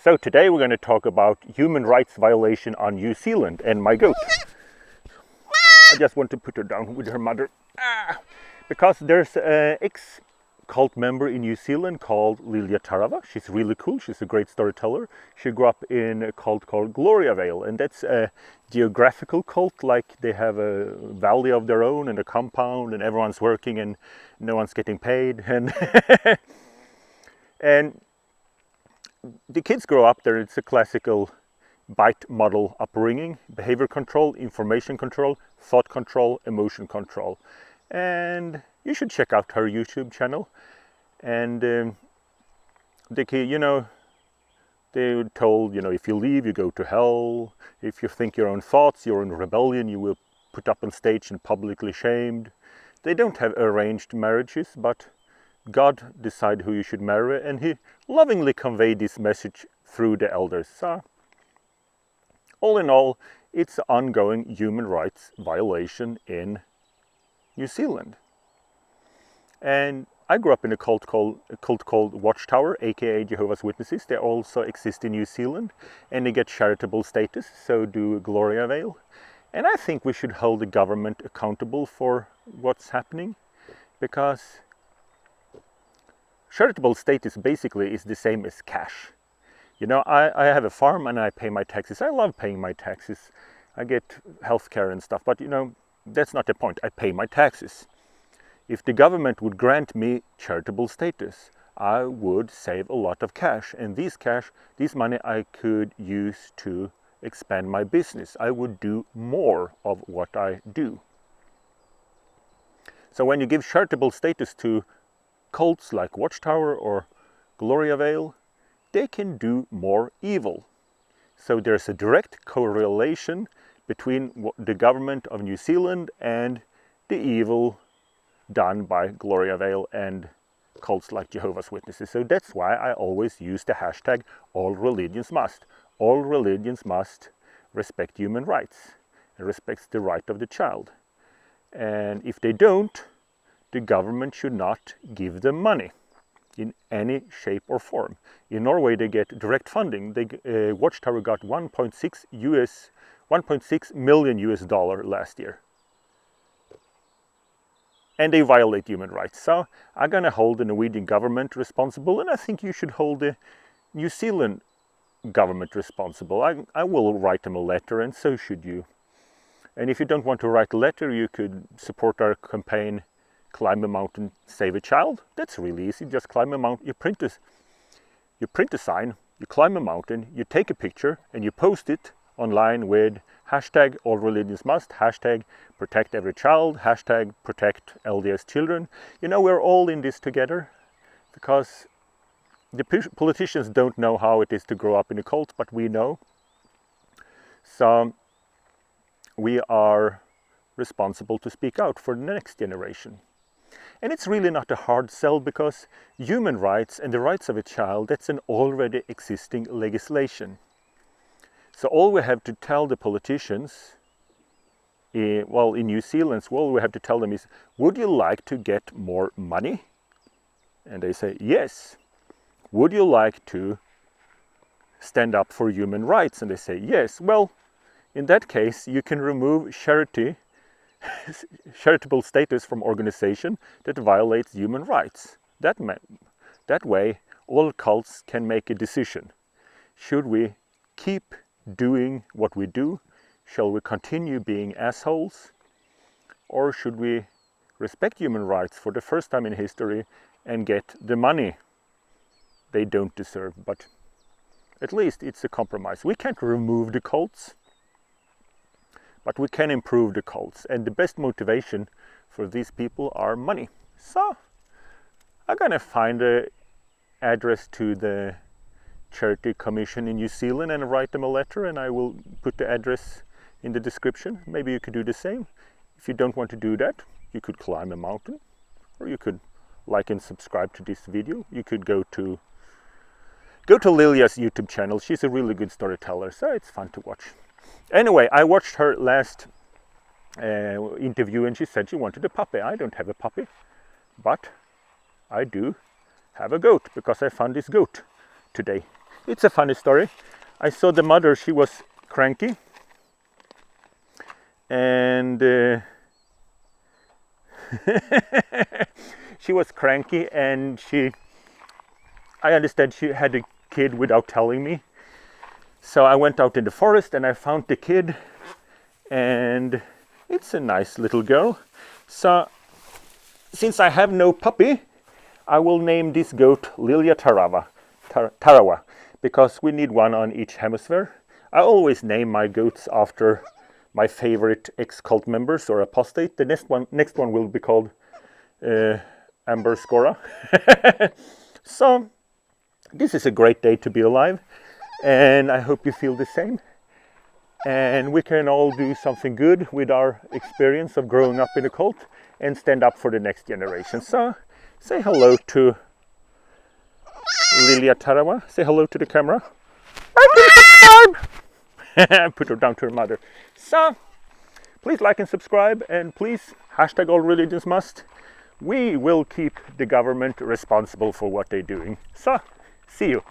So today we're going to talk about human rights violation on New Zealand and my goat. I just want to put her down with her mother. Because there's an ex-cult member in New Zealand called Lilia Tarava. She's really cool. She's a great storyteller. She grew up in a cult called Gloriavale, and that's a geographical cult. Like they have a valley of their own and a compound, and everyone's working and no one's getting paid. And and the kids grow up there. It's a classical bite model upbringing: behavior control, information control, thought control, emotion control. And you should check out her YouTube channel. And the kid, they were told, if you leave, you go to hell. If you think your own thoughts, you're in rebellion, you will put up on stage and publicly shamed. They don't have arranged marriages, but God decided who you should marry, and he lovingly conveyed this message through the elders. So, all in all, it's an ongoing human rights violation in New Zealand. And I grew up in a cult called Watchtower, aka Jehovah's Witnesses. They also exist in New Zealand, and they get charitable status, so do Gloriavale. And I think we should hold the government accountable for what's happening, because charitable status basically is the same as cash. I have a farm and I pay my taxes. I love paying my taxes. I get healthcare and stuff, but that's not the point. I pay my taxes. If the government would grant me charitable status, I would save a lot of cash, and this money I could use to expand my business. I would do more of what I do. So when you give charitable status to cults like Watchtower or Gloriavale, they can do more evil. So there's a direct correlation between the government of New Zealand and the evil done by Gloriavale and cults like Jehovah's Witnesses. So that's why I always use the hashtag allreligionsmust. All religions must respect human rights and respect the right of the child. And if they don't, the government should not give them money in any shape or form. In Norway, they get direct funding. Watchtower got $1.6 million last year. And they violate human rights. So I'm going to hold the Norwegian government responsible, and I think you should hold the New Zealand government responsible. I will write them a letter, and so should you. And if you don't want to write a letter, you could support our campaign, Climb a Mountain, Save a Child. That's really easy. Just climb a mountain. You print a sign, you climb a mountain, you take a picture, and you post it online with hashtag allreligionsmust, hashtag protect every child, hashtag protect LDS children. We're all in this together, because the politicians don't know how it is to grow up in a cult, but we know. So we are responsible to speak out for the next generation. And it's really not a hard sell, because human rights and the rights of a child, that's an already existing legislation. So all we have to tell the politicians, in New Zealand, all we have to tell them is, would you like to get more money? And they say, yes. Would you like to stand up for human rights? And they say, yes. Well, in that case, you can remove charitable status from organization that violates human rights. That way, all cults can make a decision. Should we keep doing what we do? Shall we continue being assholes? Or should we respect human rights for the first time in history and get the money they don't deserve? But at least it's a compromise. We can't remove the cults, but we can improve the cults. And the best motivation for these people are money. So I'm gonna find an address to the Charity Commission in New Zealand and write them a letter, and I will put the address in the description. Maybe you could do the same. If you don't want to do that, you could climb a mountain, or you could like and subscribe to this video. You could go to Lilia's YouTube channel. She's a really good storyteller, so it's fun to watch. Anyway, I watched her last interview, and she said she wanted a puppy. I don't have a puppy, but I do have a goat, because I found this goat today. it's a funny story. I saw the mother, she was cranky, and she was cranky, and I understand she had a kid without telling me. So I went out in the forest and I found the kid, and it's a nice little girl. So since I have no puppy, I will name this goat Lilia Tarawa, because we need one on each hemisphere. I always name my goats after my favorite ex-cult members or apostate. The next one will be called Amber Scora. So this is a great day to be alive, and I hope you feel the same. And we can all do something good with our experience of growing up in a cult and stand up for the next generation. So say hello to Lilia Tarawa. Say hello to the camera. Put her down to her mother. So please like and subscribe, and please hashtag allreligionsmust. We will keep the government responsible for what they're doing. So see you.